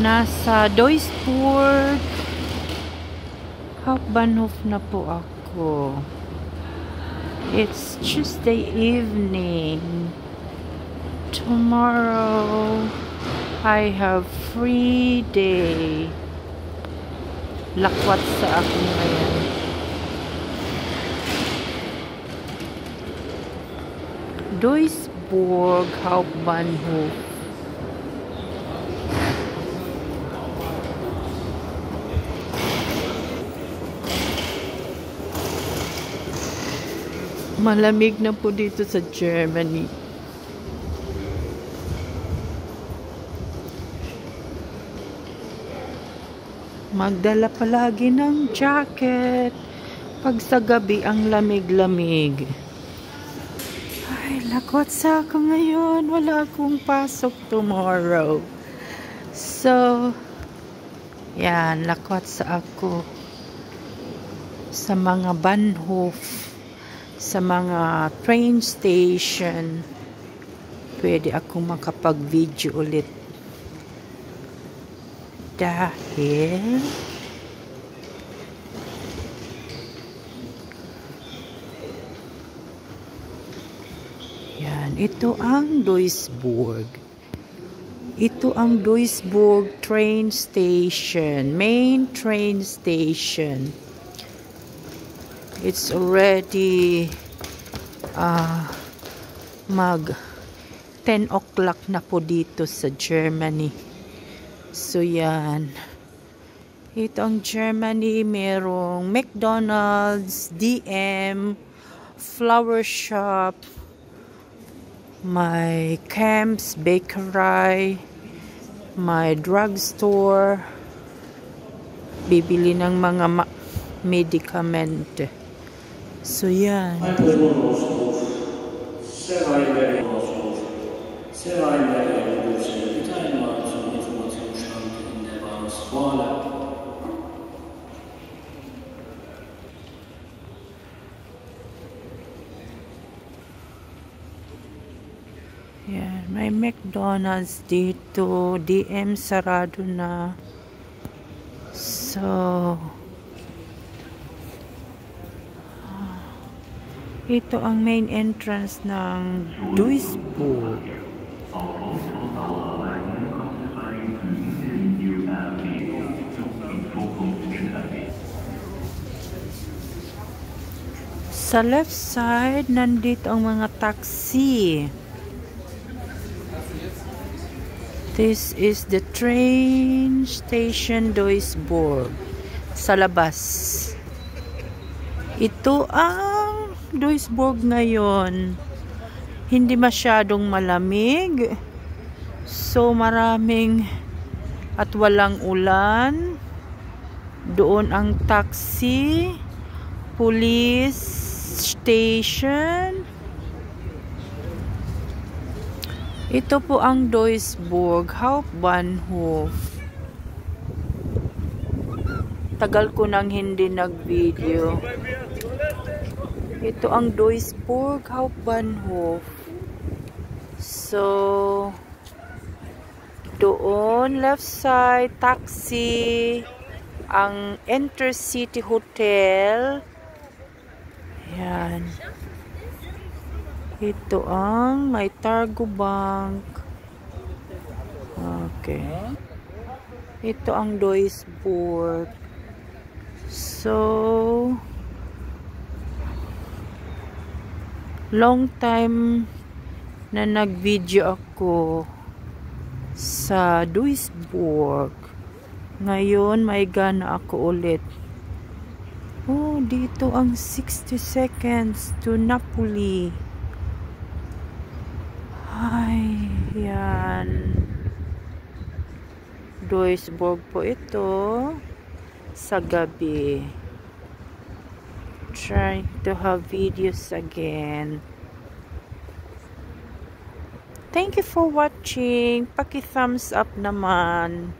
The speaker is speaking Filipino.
Nasa Duisburg Hauptbahnhof na po ako. It's Tuesday evening. Tomorrow I have free day. Lakwat sa akin ngayon. Duisburg Hauptbahnhof. Malamig na po dito sa Germany. Magdala palagi ng jacket pag sa gabi ang lamig-lamig. Ay, lakwat sa ako ngayon. Wala akong pasok tomorrow. So, yan, lakwat sa ako sa mga bahnhof, sa mga train station. Pwede akong makapag-video ulit. Dahil yan, ito ang Duisburg. Ito ang Duisburg train station, main train station. It's already mag 10 o'clock na po dito sa Germany. So yan. Ito ang Germany. Merong McDonald's, DM, flower shop, may Camps Bakery, may drugstore, bibili ng mga medicament. So yan. Yan, may McDonald's dito. DM sarado na. So ito ang main entrance ng Duisburg. Sa left side, nandito ang mga taxi. This is the train station Duisburg. Sa labas. Ito ang Duisburg ngayon. Hindi masyadong malamig. So maraming at walang ulan. Doon ang taxi, police station. Ito po ang Duisburg Hauptbahnhof. Tagal ko nang hindi nag-video. Ito ang Duisburg Hauptbahnhof. So, doon, left side, taxi, ang Intercity Hotel. Yan. Ito ang may Targo Bank. Okay. Ito ang Duisburg. So, long time na nag-video ako sa Duisburg. Ngayon, may gana ako ulit. Oh, dito ang 60 seconds to Napoli. Ay, yan. Duisburg po ito sa gabi. Trying to have videos again. Thank you for watching. Paki-thumbs up naman.